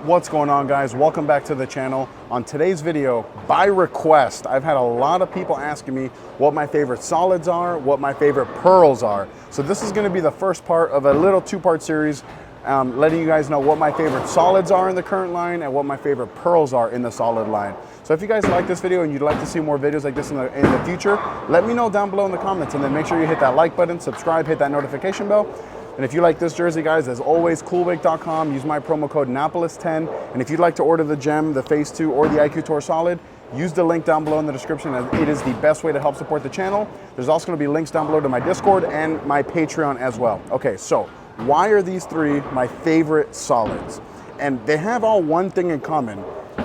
What's going on, guys? Welcome back to the channel. On today's video, by request, I've had a lot of people asking me what my favorite solids are, what my favorite pearls are. So this is going to be the first part of a little two-part series, letting you guys know what my favorite solids are in the current line and what my favorite pearls are in the solid line. So if you guys like this video and you'd like to see more videos like this in the future, let me know down below in the comments, and then make sure you hit that like button, subscribe, hit that notification bell. And if you like this jersey, guys, as always, coolwig.com, use my promo code Napoles10. And if you'd like to order the Gem, the Phase 2, or the IQ Tour Solid, use the link down below in the description, as it is the best way to help support the channel. There's also going to be links down below to my Discord and my Patreon as well. Okay, so why are these three my favorite solids? And they have all one thing in common.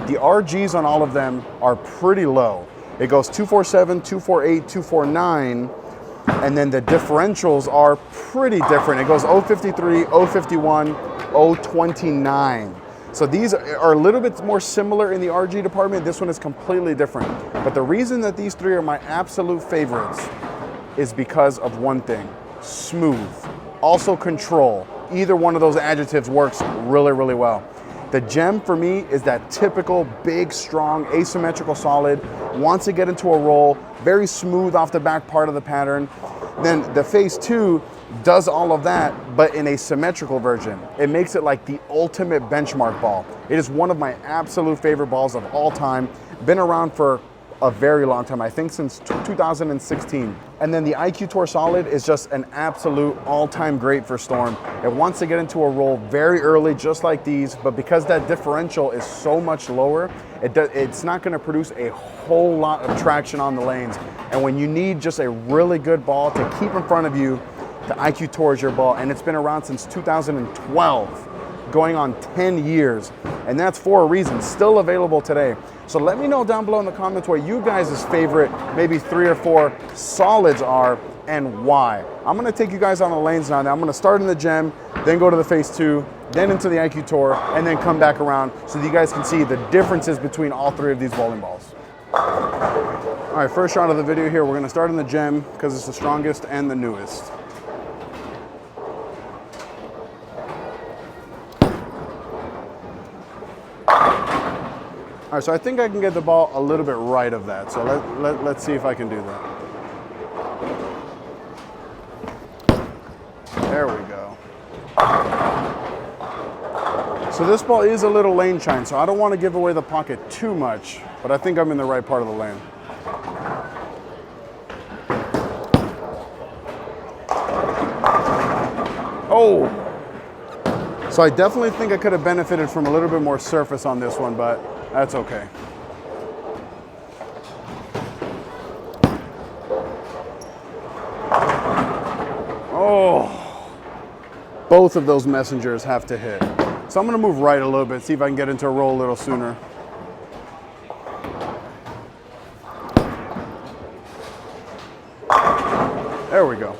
The RGs on all of them are pretty low. It goes 247, 248, 249. And then the differentials are pretty different. It goes 053, 051, 029. So these are a little bit more similar in the RG department. This one is completely different. But the reason that these three are my absolute favorites is because of one thing: smooth. Also control. Either one of those adjectives works really, really well. The Gem for me is that typical big, strong, asymmetrical solid. Wants to get into a roll, very smooth off the back part of the pattern. Then the Phase 2 does all of that, but in a symmetrical version. It makes it like the ultimate benchmark ball. It is one of my absolute favorite balls of all time. Been around for a very long time, I think since 2016. And then the IQ Tour Solid is just an absolute all-time great for Storm. It wants to get into a roll very early, just like these, but because that differential is so much lower, it's not gonna produce a whole lot of traction on the lanes. And when you need just a really good ball to keep in front of you, the IQ Tour is your ball, and it's been around since 2012. Going on 10 years, and that's for a reason. Still available today. So let me know down below in the comments what you guys' favorite maybe 3 or 4 solids are and why. I'm gonna take you guys on the lanes now. I'm gonna start in the Gem, then go to the Phase 2, then into the IQ Tour, and then come back around so that you guys can see the differences between all 3 of these bowling balls. All right, first shot of the video here, we're gonna start in the Gem because it's the strongest and the newest. All right, so I think I can get the ball a little bit right of that. So let's see if I can do that. There we go. So this ball is a little lane shine, so I don't want to give away the pocket too much, but I think I'm in the right part of the lane. Oh! So I definitely think I could have benefited from a little bit more surface on this one, but that's okay. Oh, both of those messengers have to hit. So I'm gonna move right a little bit, see if I can get into a roll a little sooner. There we go.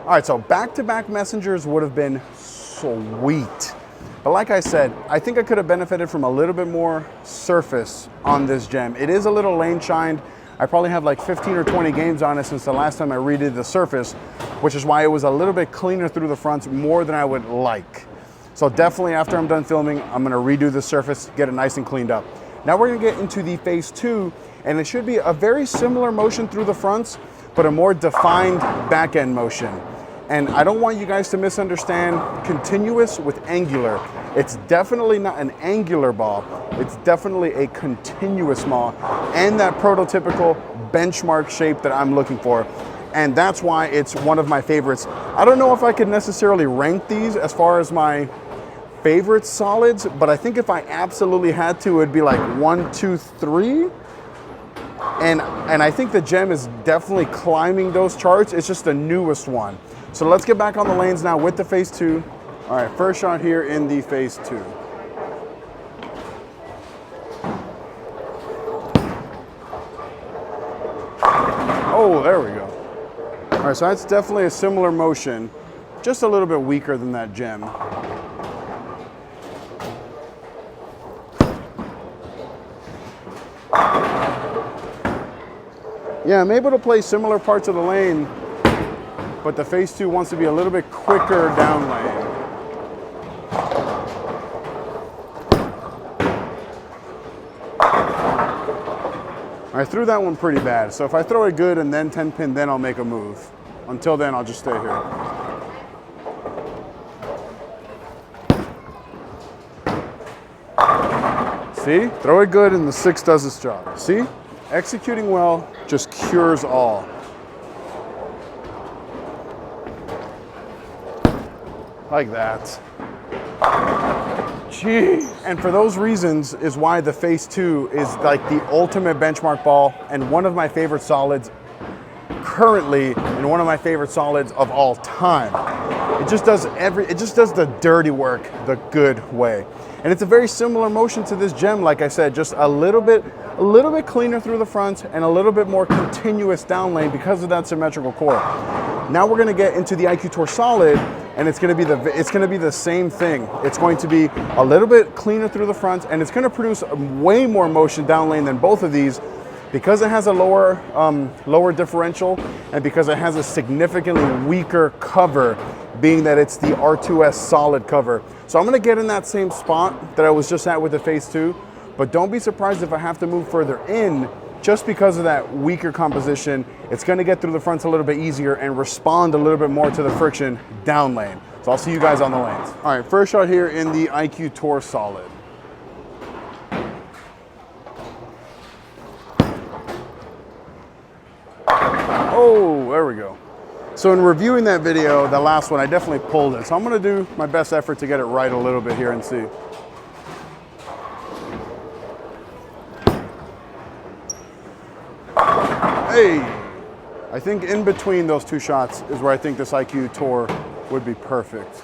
All right, so back-to-back messengers would have been sweet. But like I said, I think I could have benefited from a little bit more surface on this Gem. It is a little lane shined. I probably have like 15 or 20 games on it since the last time I redid the surface, which is why it was a little bit cleaner through the fronts, more than I would like. So definitely after I'm done filming, I'm gonna redo the surface, get it nice and cleaned up. Now we're gonna get into the Phase 2, and it should be a very similar motion through the fronts, but a more defined back end motion. And I don't want you guys to misunderstand continuous with angular. It's definitely not an angular ball. It's definitely a continuous ball, and that prototypical benchmark shape that I'm looking for. And that's why it's one of my favorites. I don't know if I could necessarily rank these as far as my favorite solids, but I think if I absolutely had to, it'd be like 1, 2, 3. And I think the Gem is definitely climbing those charts. It's just the newest one. So let's get back on the lanes now with the Phase 2. All right, first shot here in the Phase 2. Oh, there we go. All right, so that's definitely a similar motion, just a little bit weaker than that Gem. Yeah, I'm able to play similar parts of the lane, but the Phase 2 wants to be a little bit quicker down lane. I threw that one pretty bad. So if I throw it good and then 10 pin, then I'll make a move. Until then, I'll just stay here. See, throw it good and the 6 does its job. See, executing well just cures all. Like that. Jeez. And for those reasons is why the Phaze 2 is like the ultimate benchmark ball and one of my favorite solids currently and one of my favorite solids of all time. It just does the dirty work the good way. And it's a very similar motion to this gem, like I said, just a little bit cleaner through the front and a little bit more continuous down lane because of that symmetrical core. Now we're gonna get into the IQ Tour Solid, and it's gonna be the same thing. It's going to be a little bit cleaner through the front, and it's gonna produce way more motion down lane than both of these because it has a lower differential and because it has a significantly weaker cover, being that it's the R2S solid cover. So I'm gonna get in that same spot that I was just at with the Phaze 2, but don't be surprised if I have to move further in just because of that weaker composition. It's gonna get through the fronts a little bit easier and respond a little bit more to the friction down lane. So I'll see you guys on the lanes. All right, first shot here in the IQ Tour Solid. Oh, there we go. So in reviewing that video, the last one, I definitely pulled it. So I'm gonna do my best effort to get it right a little bit here and see. Hey, I think in between those two shots is where I think this IQ Tour would be perfect.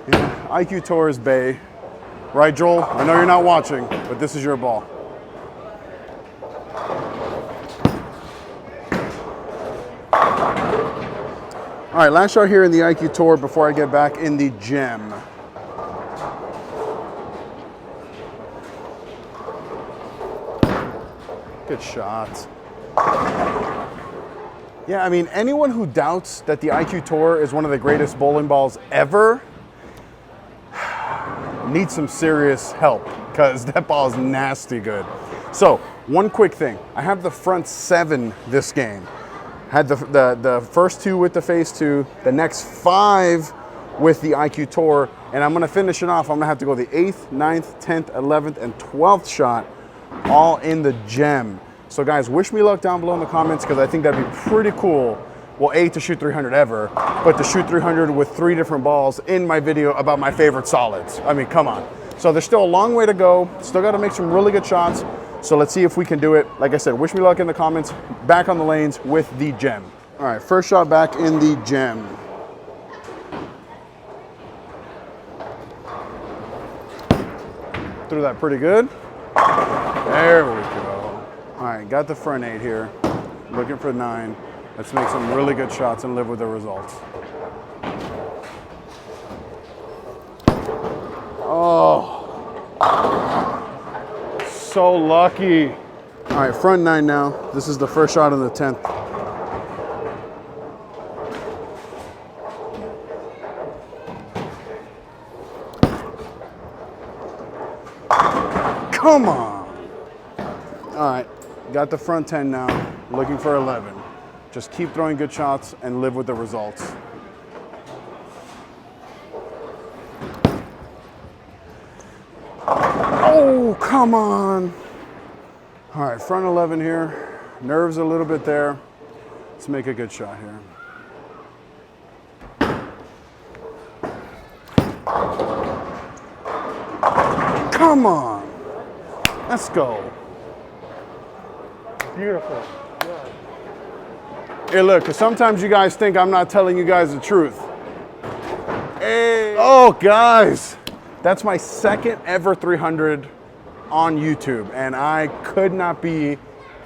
Yeah, IQ Tour is Bay. Right, Joel? I know you're not watching, but this is your ball. All right, last shot here in the IQ Tour before I get back in the gem. Good shot. Yeah, I mean, anyone who doubts that the IQ Tour is one of the greatest bowling balls ever needs some serious help because that ball is nasty good. So, one quick thing. I have the front 7 this game. Had the first 2 with the Phaze 2, the next 5 with the IQ Tour, and I'm gonna finish it off. I'm gonna have to go the 8th, 9th, 10th, 11th, and 12th shot all in the gem. So guys, wish me luck down below in the comments because I think that'd be pretty cool. Well, A, to shoot 300 ever, but to shoot 300 with 3 different balls in my video about my favorite solids. I mean, come on. So there's still a long way to go. Still got to make some really good shots. So let's see if we can do it. Like I said, wish me luck in the comments. Back on the lanes with the gem. All right, first shot back in the gem. Threw that pretty good. There we go. All right, got the front 8 here. Looking for 9. Let's make some really good shots and live with the results. Oh, so lucky. All right, front 9 now. This is the first shot on the 10th. Come on. All right, got the front 10 now. Looking for 11. Just keep throwing good shots and live with the results. Oh, come on. All right, front 11 here. Nerves a little bit there. Let's make a good shot here. Come on. Let's go. Beautiful. Hey, look, because sometimes you guys think I'm not telling you guys the truth. Hey. Oh, guys, that's my second ever 300 on YouTube, and I could not be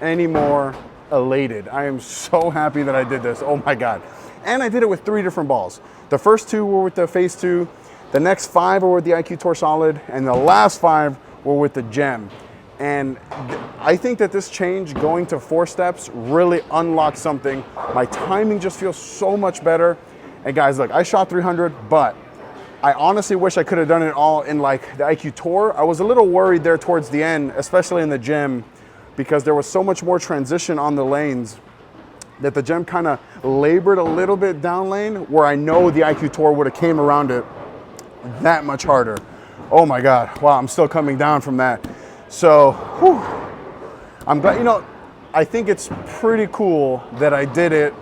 any more elated. I am so happy that I did this. Oh, my God. And I did it with 3 different balls. The first 2 were with the Phaze 2, the next 5 were with the IQ Tour Solid, and the last 5 were with the Gem. And I think that this change going to 4 steps really unlocked something. My timing just feels so much better. And guys, look, I shot 300, but I honestly wish I could have done it all in like the IQ Tour. I was a little worried there towards the end, especially in the gym, because there was so much more transition on the lanes that the gem kind of labored a little bit down lane, where I know the IQ Tour would have came around it that much harder. Oh my God, wow, I'm still coming down from that. So, whew, I'm glad, you know, I think it's pretty cool that I did it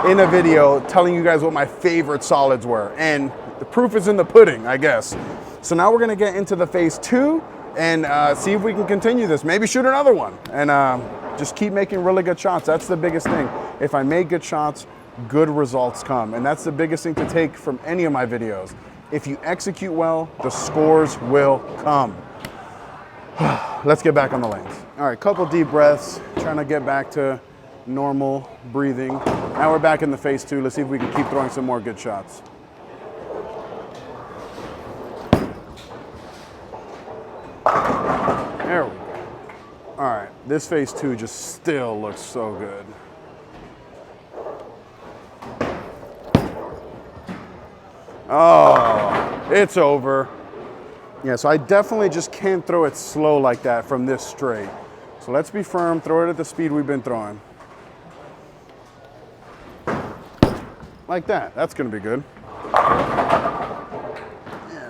in a video telling you guys what my favorite solids were. And the proof is in the pudding, I guess. So now we're gonna get into the Phaze 2 and see if we can continue this. Maybe shoot another one and just keep making really good shots. That's the biggest thing. If I make good shots, good results come. And that's the biggest thing to take from any of my videos. If you execute well, the scores will come. Let's get back on the lanes. All right, couple deep breaths, trying to get back to normal breathing. Now we're back in the Phaze 2. Let's see if we can keep throwing some more good shots. There we go. All right, this Phaze 2 just still looks so good. Oh, it's over. Yeah, so I definitely just can't throw it slow like that from this straight. So let's be firm, throw it at the speed we've been throwing. Like that, that's gonna be good. Yeah,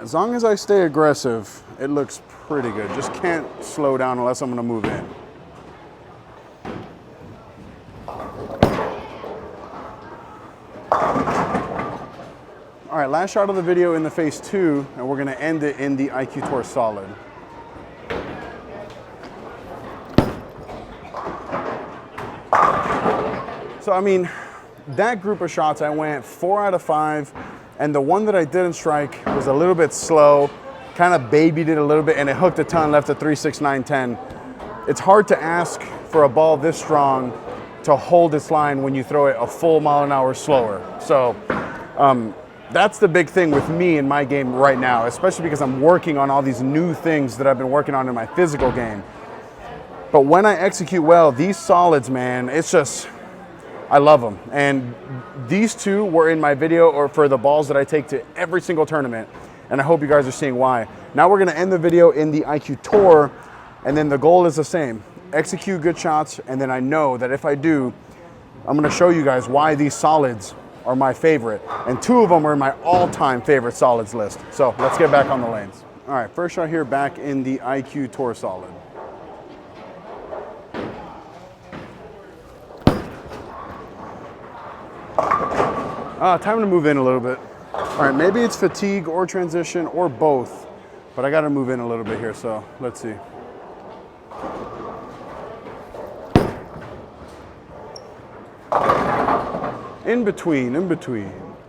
as long as I stay aggressive, it looks pretty good. Just can't slow down unless I'm gonna move in. All right, last shot of the video in the Phaze 2, and we're gonna end it in the IQ Tour Solid. So, I mean, that group of shots, I went 4 out of 5, and the one that I didn't strike was a little bit slow, kind of babied it a little bit, and it hooked a ton, left a 3, 6, 9, 10. It's hard to ask for a ball this strong to hold its line when you throw it a full mile an hour slower. So, that's the big thing with me in my game right now, especially because I'm working on all these new things that I've been working on in my physical game. But when I execute well, these solids, man, it's just, I love them. And these two were in my video or for the balls that I take to every single tournament. And I hope you guys are seeing why. Now we're gonna end the video in the IQ Tour, and then the goal is the same. Execute good shots, and then I know that if I do, I'm gonna show you guys why these solids are my favorite. And 2 of them are in my all-time favorite solids list. So let's get back on the lanes. All right, first shot here back in the IQ Tour Solid. Time to move in a little bit. All right, maybe it's fatigue or transition or both, but I gotta move in a little bit here, so let's see. In between.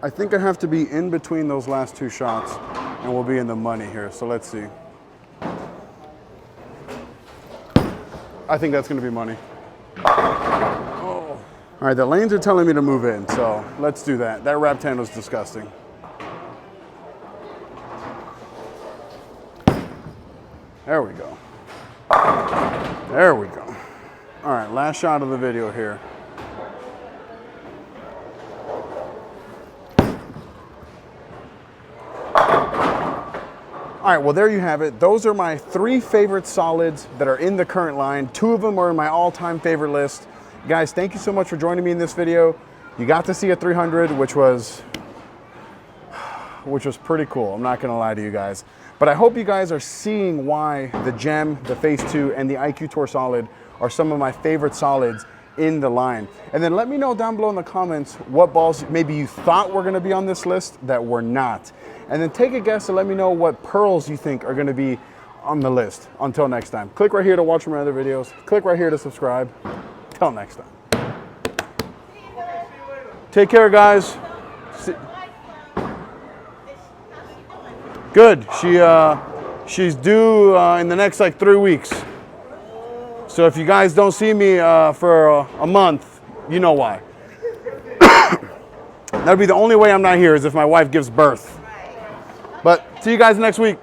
I think I have to be in between those last 2 shots, and we'll be in the money here, so let's see. I think that's gonna be money. Oh. All right, the lanes are telling me to move in, so let's do that. That wrap 10 was disgusting. There we go. There we go. All right, last shot of the video here. All right, well, there you have it. Those are my 3 favorite solids that are in the current line. 2 of them are in my all-time favorite list. Guys, thank you so much for joining me in this video. You got to see a 300, which was pretty cool. I'm not gonna lie to you guys. But I hope you guys are seeing why the Gem, the Phaze 2, and the IQ Tour Solid are some of my favorite solids in the line. And then let me know down below in the comments what balls maybe you thought were gonna be on this list that were not. And then take a guess and let me know what pearls you think are gonna be on the list. Until next time, click right here to watch my other videos. Click right here to subscribe. Till next time. Take care, guys. Good. She's due in the next like 3 weeks. So if you guys don't see me for a month, you know why. That'll be the only way I'm not here is if my wife gives birth. But see you guys next week.